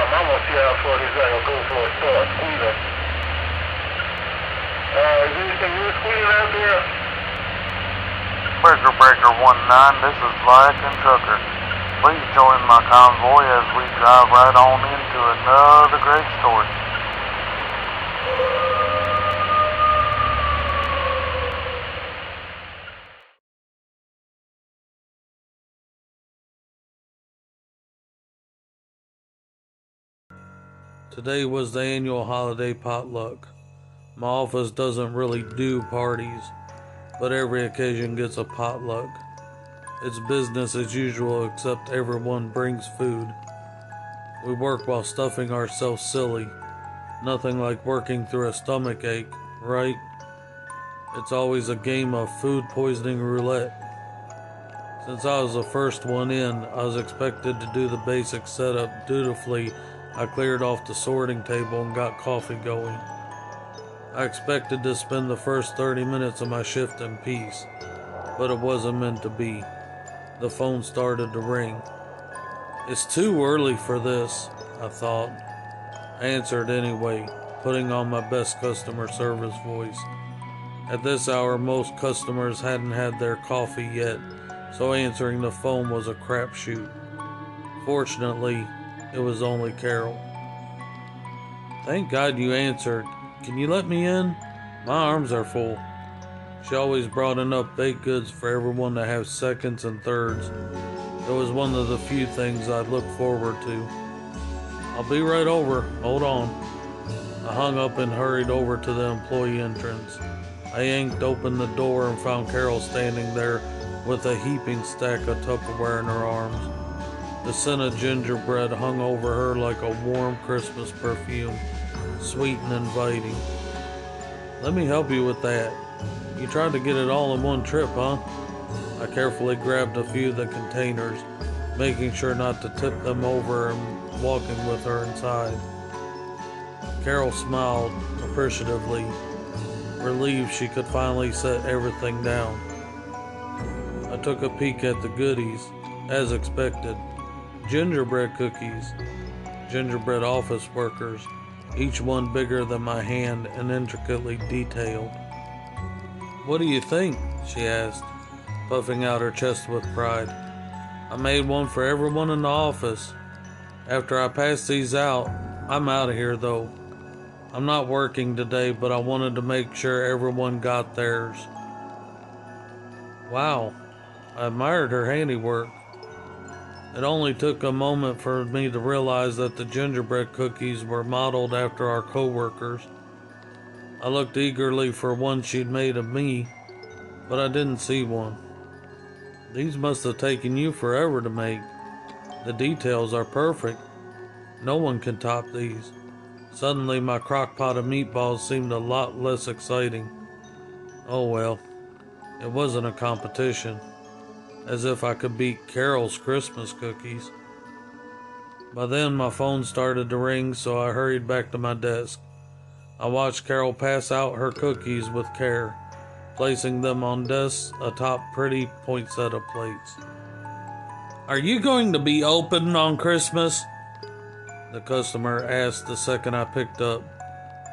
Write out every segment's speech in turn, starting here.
I'm gonna see how far this guy gonna go for a start squeezing. Is anything you squeezing out there? Breaker 19, this is Lycan Trucker. Please join my convoy as we drive right on into another great story. Today was the annual holiday potluck. My office doesn't really do parties, but every occasion gets a potluck. It's business as usual, except everyone brings food. We work while stuffing ourselves silly. Nothing like working through a stomach ache, right? It's always a game of food poisoning roulette. Since I was the first one in, I was expected to do the basic setup dutifully. I cleared off the sorting table and got coffee going. I expected to spend the first 30 minutes of my shift in peace, but it wasn't meant to be. The phone started to ring. It's too early for this, I thought. I answered anyway, putting on my best customer service voice. At this hour, most customers hadn't had their coffee yet, so answering the phone was a crapshoot. Fortunately, it was only Carol. Thank God you answered. Can you let me in? My arms are full. She always brought enough baked goods for everyone to have seconds and thirds. It was one of the few things I'd look forward to. I'll be right over. Hold on. I hung up and hurried over to the employee entrance. I yanked open the door and found Carol standing there with a heaping stack of Tupperware in her arms. The scent of gingerbread hung over her like a warm Christmas perfume, sweet and inviting. Let me help you with that. You tried to get it all in one trip, huh? I carefully grabbed a few of the containers, making sure not to tip them over and walking with her inside. Carol smiled appreciatively, relieved she could finally set everything down. I took a peek at the goodies, as expected. Gingerbread cookies, gingerbread office workers, each one bigger than my hand and intricately detailed. What do you think? She asked, puffing out her chest with pride. I made one for everyone in the office. After I pass these out, I'm out of here though. I'm not working today, but I wanted to make sure everyone got theirs. Wow, I admired her handiwork. It only took a moment for me to realize that the gingerbread cookies were modeled after our co-workers. I looked eagerly for one she'd made of me, but I didn't see one. These must have taken you forever to make. The details are perfect. No one can top these. Suddenly my crock pot of meatballs seemed a lot less exciting. Oh well, it wasn't a competition. As if I could beat Carol's Christmas cookies. By then my phone started to ring, so I hurried back to my desk. I watched Carol pass out her cookies with care, placing them on desks atop pretty poinsettia plates. Are you going to be open on Christmas? The customer asked the second I picked up.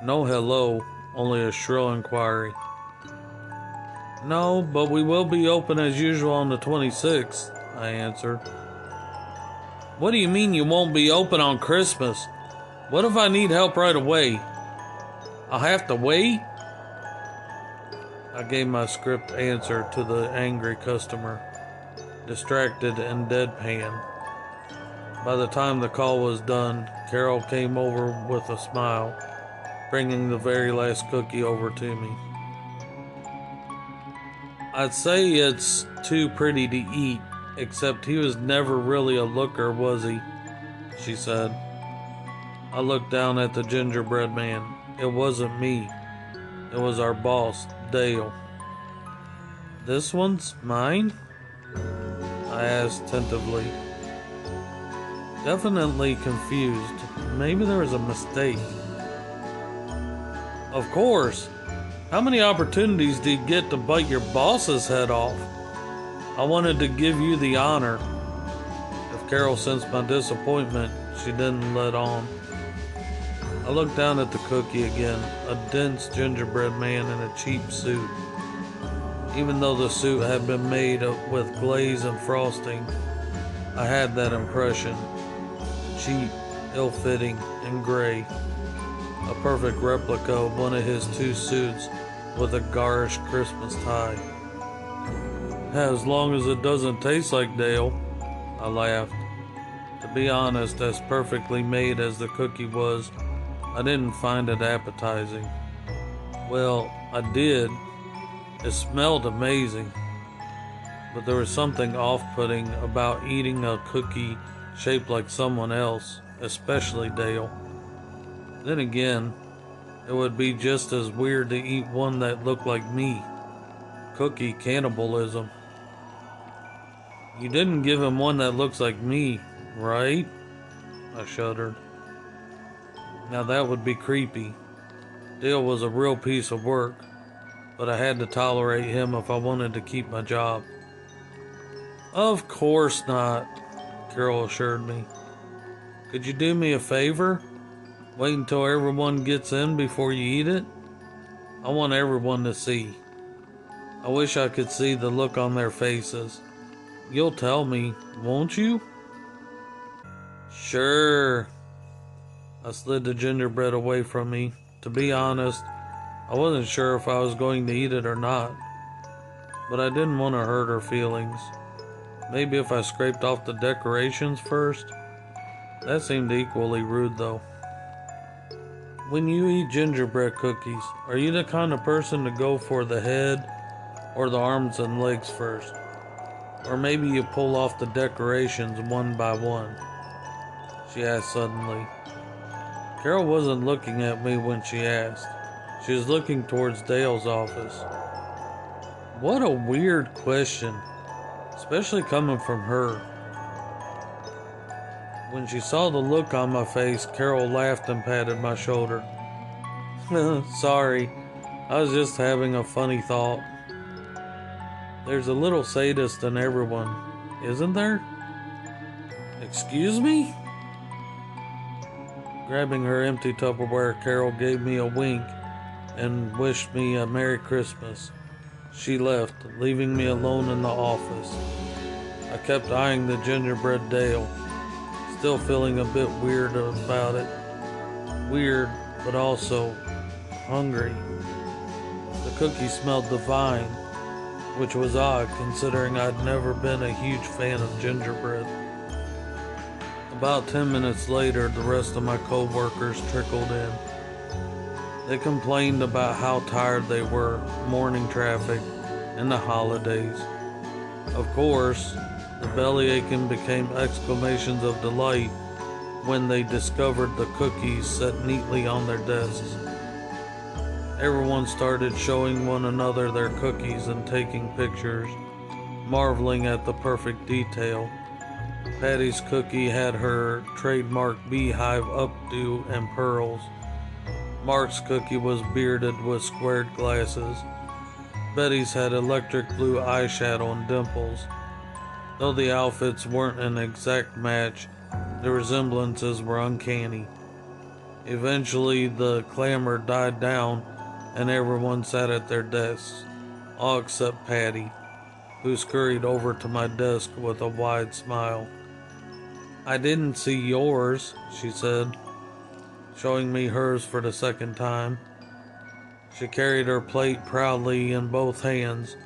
No hello, only a shrill inquiry. No, but we will be open as usual on the 26th, I answered. What do you mean you won't be open on Christmas? What if I need help right away? I'll have to wait? I gave my script answer to the angry customer, distracted and deadpan. By the time the call was done, Carol came over with a smile, bringing the very last cookie over to me. I'd say it's too pretty to eat, except he was never really a looker, was he? She said. I looked down at the gingerbread man. It wasn't me. It was our boss, Dale. This one's mine? I asked tentatively. Definitely confused. Maybe there was a mistake. Of course. How many opportunities do you get to bite your boss's head off? I wanted to give you the honor. If Carol sensed my disappointment, she didn't let on. I looked down at the cookie again, a dense gingerbread man in a cheap suit. Even though the suit had been made with glaze and frosting, I had that impression. Cheap, ill-fitting, and gray. A perfect replica of one of his two suits with a garish Christmas tie. As long as it doesn't taste like Dale, I laughed. To be honest, as perfectly made as the cookie was, I didn't find it appetizing. Well, I did. It smelled amazing. But there was something off-putting about eating a cookie shaped like someone else, especially Dale. Then again, it would be just as weird to eat one that looked like me. Cookie cannibalism. You didn't give him one that looks like me, right? I shuddered. Now that would be creepy. Dale was a real piece of work, but I had to tolerate him if I wanted to keep my job. Of course not, Carol assured me. Could you do me a favor? Wait until everyone gets in before you eat it? I want everyone to see. I wish I could see the look on their faces. You'll tell me, won't you? Sure. I slid the gingerbread away from me. To be honest, I wasn't sure if I was going to eat it or not. But I didn't want to hurt her feelings. Maybe if I scraped off the decorations first? That seemed equally rude though. When you eat gingerbread cookies, are you the kind of person to go for the head or the arms and legs first? Or maybe you pull off the decorations one by one? She asked suddenly. Carol wasn't looking at me when she asked. She was looking towards Dale's office. What a weird question, especially coming from her. When she saw the look on my face, Carol laughed and patted my shoulder. Sorry, I was just having a funny thought. There's a little sadist in everyone, isn't there? Excuse me? Grabbing her empty Tupperware, Carol gave me a wink and wished me a Merry Christmas. She left, leaving me alone in the office. I kept eyeing the gingerbread Dale, still feeling a bit weird about it. Weird, but also hungry. The cookie smelled divine, which was odd considering I'd never been a huge fan of gingerbread. About 10 minutes later, the rest of my co-workers trickled in. They complained about how tired they were, morning traffic, and the holidays. Of course, the belly aching became exclamations of delight when they discovered the cookies set neatly on their desks. Everyone started showing one another their cookies and taking pictures, marveling at the perfect detail. Patty's cookie had her trademark beehive updo and pearls. Mark's cookie was bearded with squared glasses. Betty's had electric blue eyeshadow and dimples. Though the outfits weren't an exact match, the resemblances were uncanny. Eventually, the clamor died down and everyone sat at their desks, all except Patty, who scurried over to my desk with a wide smile. I didn't see yours, she said, showing me hers for the second time. She carried her plate proudly in both hands,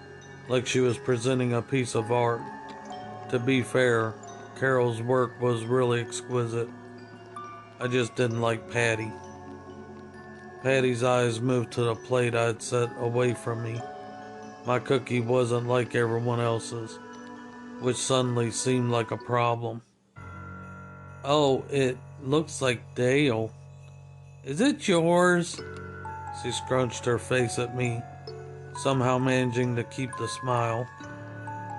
like she was presenting a piece of art. To be fair, Carol's work was really exquisite. I just didn't like Patty. Patty's eyes moved to the plate I'd set away from me. My cookie wasn't like everyone else's, which suddenly seemed like a problem. Oh, it looks like Dale. Is it yours? She scrunched her face at me, somehow managing to keep the smile.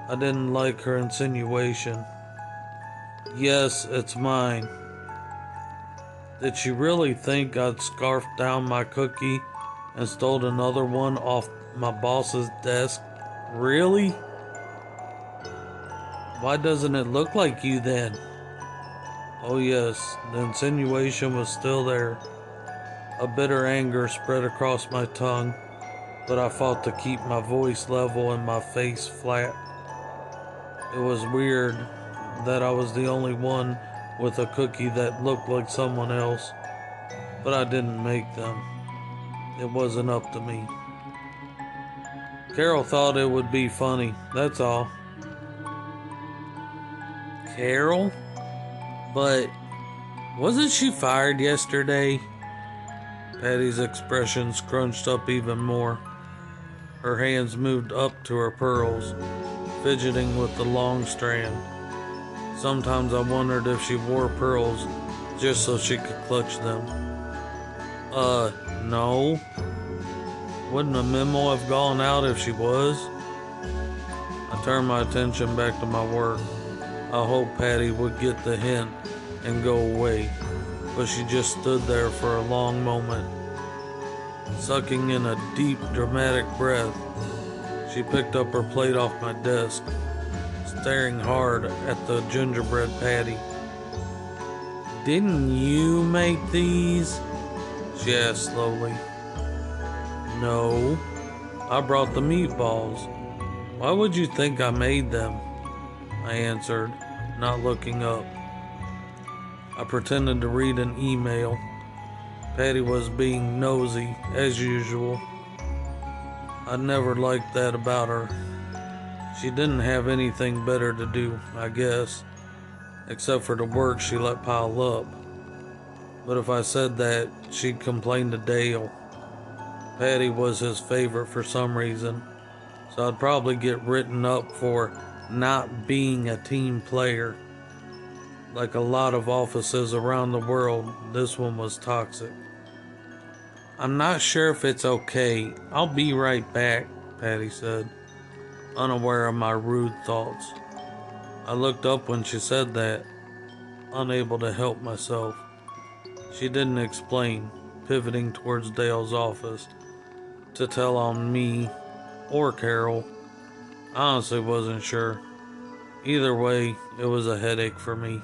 I didn't like her insinuation. Yes, it's mine. Did she really think I'd scarfed down my cookie and stole another one off my boss's desk? Really? Why doesn't it look like you then? Oh yes, the insinuation was still there. A bitter anger spread across my tongue, but I fought to keep my voice level and my face flat. It was weird that I was the only one with a cookie that looked like someone else, but I didn't make them. It wasn't up to me. Carol thought it would be funny, that's all. Carol? But wasn't she fired yesterday? Patty's expression scrunched up even more. Her hands moved up to her pearls, fidgeting with the long strand. Sometimes I wondered if she wore pearls just so she could clutch them. No. Wouldn't a memo have gone out if she was? I turned my attention back to my work. I hoped Patty would get the hint and go away, but she just stood there for a long moment, sucking in a deep, dramatic breath. She picked up her plate off my desk, staring hard at the gingerbread patty. "Didn't you make these?" she asked slowly. "No, I brought the meatballs. Why would you think I made them?" I answered, not looking up. I pretended to read an email. Patty was being nosy, as usual. I never liked that about her. She didn't have anything better to do, I guess, except for the work she let pile up. But if I said that, she'd complain to Dale. Patty was his favorite for some reason, so I'd probably get written up for not being a team player. Like a lot of offices around the world, this one was toxic. "I'm not sure if it's okay. I'll be right back," Patty said, unaware of my rude thoughts. I looked up when she said that, unable to help myself. She didn't explain, pivoting towards Dale's office to tell on me or Carol. I honestly wasn't sure. Either way, it was a headache for me.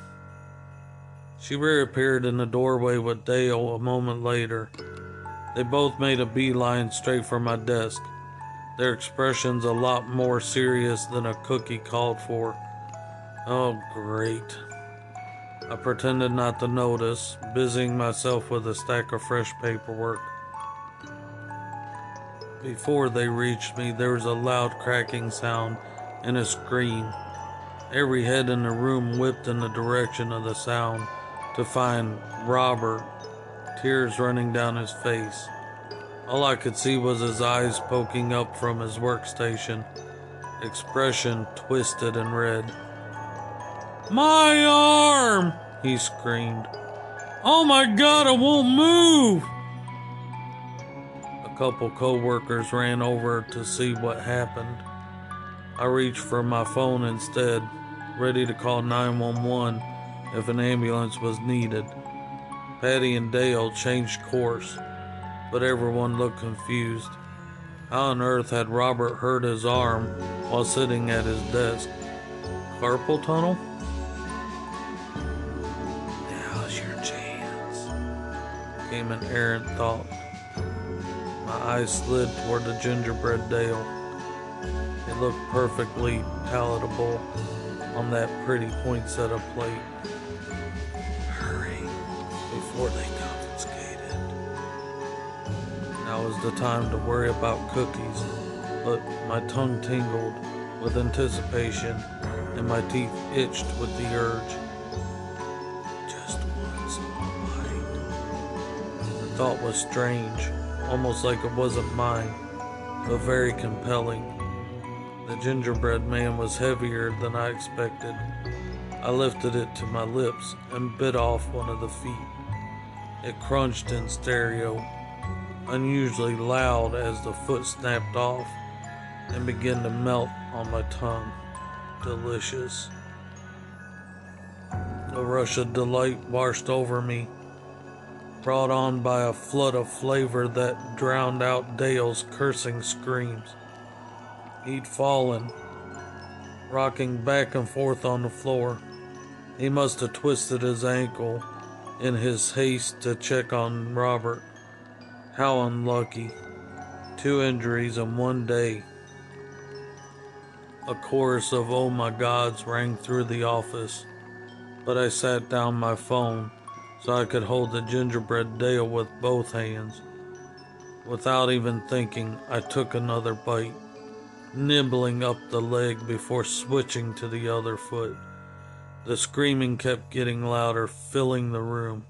She reappeared in the doorway with Dale a moment later. They both made a beeline straight for my desk, their expressions a lot more serious than a cookie called for. Oh, great. I pretended not to notice, busying myself with a stack of fresh paperwork. Before they reached me, there was a loud cracking sound and a scream. Every head in the room whipped in the direction of the sound to find Robert, tears running down his face. All I could see was his eyes poking up from his workstation, expression twisted and red. "My arm!" he screamed. "Oh my God, it won't move!" A couple co-workers ran over to see what happened. I reached for my phone instead, ready to call 911 if an ambulance was needed. Patty and Dale changed course, but everyone looked confused. How on earth had Robert hurt his arm while sitting at his desk? Carpal tunnel? "Now's your chance," came an errant thought. My eyes slid toward the gingerbread Dale. It looked perfectly palatable on that pretty poinsettia plate. "Hurry before they confiscate it." Now was the time to worry about cookies, but my tongue tingled with anticipation and my teeth itched with the urge. Just one small bite. The thought was strange, almost like it wasn't mine, but very compelling. The gingerbread man was heavier than I expected. I lifted it to my lips and bit off one of the feet. It crunched in stereo, unusually loud as the foot snapped off and began to melt on my tongue. Delicious. A rush of delight washed over me, brought on by a flood of flavor that drowned out Dale's cursing screams. He'd fallen, rocking back and forth on the floor, He must have twisted his ankle in his haste to check on Robert. How unlucky. 2 injuries in one day. A chorus of "oh my gods" rang through the office, but I sat down my phone so I could hold the gingerbread Dale with both hands. Without even thinking, I took another bite, nibbling up the leg before switching to the other foot. The screaming kept getting louder, filling the room.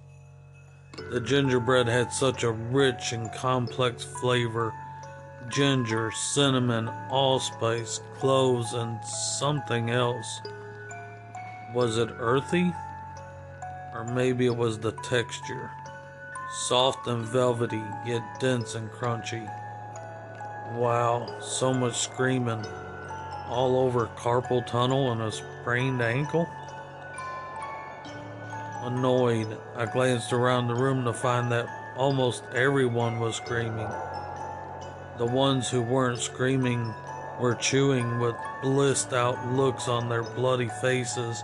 The gingerbread had such a rich and complex flavor. Ginger, cinnamon, allspice, cloves, and something else. Was it earthy? Or maybe it was the texture. Soft and velvety, yet dense and crunchy. Wow, so much screaming. All over carpal tunnel and a sprained ankle? Annoyed, I glanced around the room to find that almost everyone was screaming. The ones who weren't screaming were chewing with blissed out looks on their bloody faces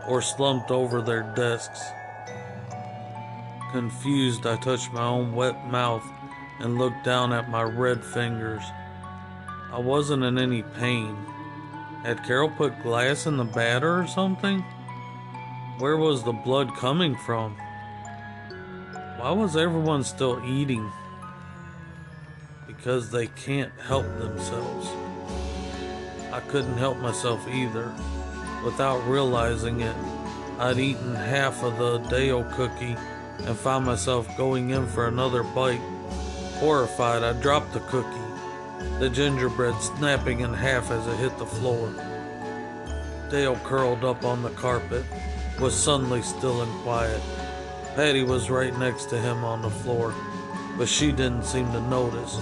or slumped over their desks. Confused, I touched my own wet mouth and looked down at my red fingers. I wasn't in any pain. Had Carol put glass in the batter or something? Where was the blood coming from? Why was everyone still eating? Because they can't help themselves. I couldn't help myself either. Without realizing it, I'd eaten half of the Dale cookie and found myself going in for another bite. Horrified, I dropped the cookie, the gingerbread snapping in half as it hit the floor. Dale curled up on the carpet, was suddenly still and quiet. Patty was right next to him on the floor, but she didn't seem to notice.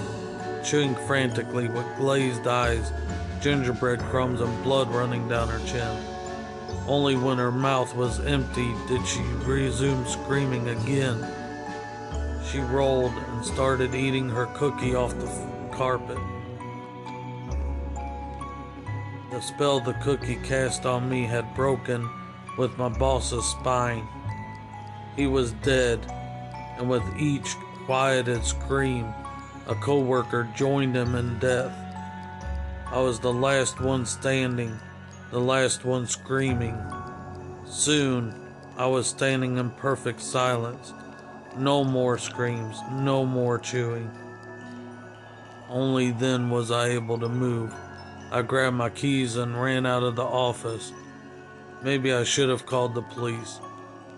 Chewing frantically with glazed eyes, gingerbread crumbs and blood running down her chin. Only when her mouth was empty did she resume screaming again. She rolled and started eating her cookie off the carpet. The spell the cookie cast on me had broken with my boss's spine. He was dead, and with each quieted scream, a co-worker joined him in death. I was the last one standing, the last one screaming. Soon, I was standing in perfect silence. No more screams, no more chewing. Only then was I able to move. I grabbed my keys and ran out of the office. Maybe I should have called the police,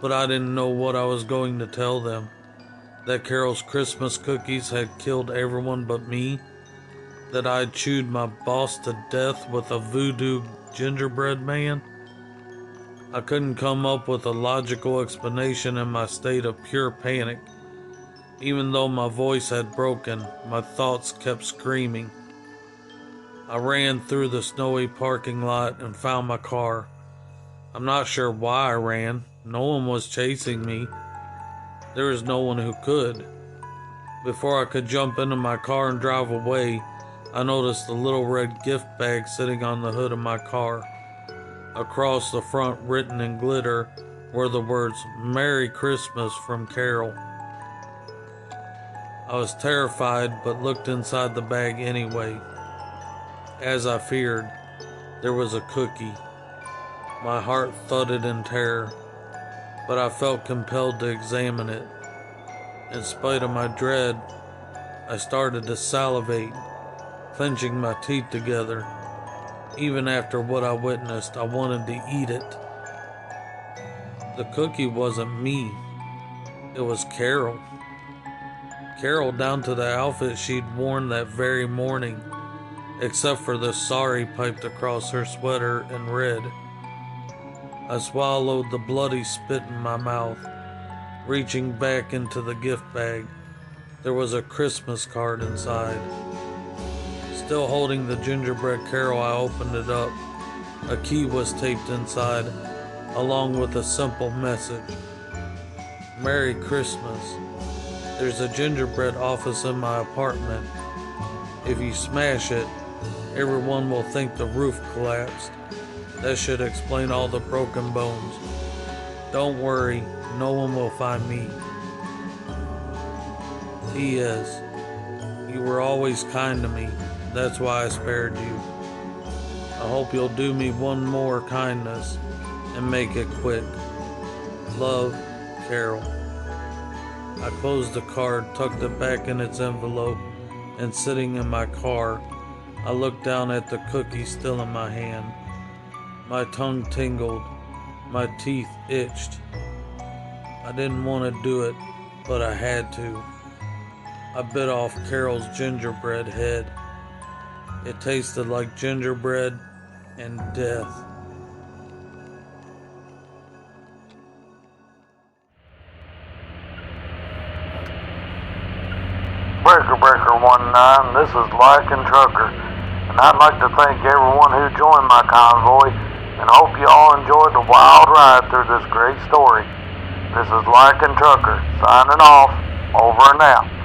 but I didn't know what I was going to tell them. That Carol's Christmas cookies had killed everyone but me? That I'd chewed my boss to death with a voodoo gingerbread man? I couldn't come up with a logical explanation in my state of pure panic. Even though my voice had broken, my thoughts kept screaming. I ran through the snowy parking lot and found my car. I'm not sure why I ran. No one was chasing me. There was no one who could. Before I could jump into my car and drive away, I noticed a little red gift bag sitting on the hood of my car. Across the front, written in glitter, were the words, "Merry Christmas from Carol." I was terrified, but looked inside the bag anyway. As I feared, there was a cookie. My heart thudded in terror, but I felt compelled to examine it. In spite of my dread, I started to salivate, clenching my teeth together. Even after what I witnessed, I wanted to eat it. The cookie wasn't me. It was Carol. Carol, down to the outfit she'd worn that very morning, except for the "sorry" piped across her sweater in red. I swallowed the bloody spit in my mouth, reaching back into the gift bag. There was a Christmas card inside. Still holding the gingerbread Carol, I opened it up. A key was taped inside, along with a simple message. "Merry Christmas. There's a gingerbread office in my apartment. If you smash it, everyone will think the roof collapsed. That should explain all the broken bones. Don't worry, no one will find me. P.S. You were always kind to me. That's why I spared you. I hope you'll do me one more kindness and make it quick. Love, Carol. I closed the card, tucked it back in its envelope, and sitting in my car, I looked down at the cookie still in my hand. My tongue tingled. My teeth itched. I didn't want to do it, but I had to. I bit off Carol's gingerbread head. It tasted like gingerbread and death. Breaker 19, this is Lycan Trucker, and I'd like to thank everyone who joined my convoy, and hope you all enjoyed the wild ride through this great story. This is Lycan Trucker, signing off, over and out.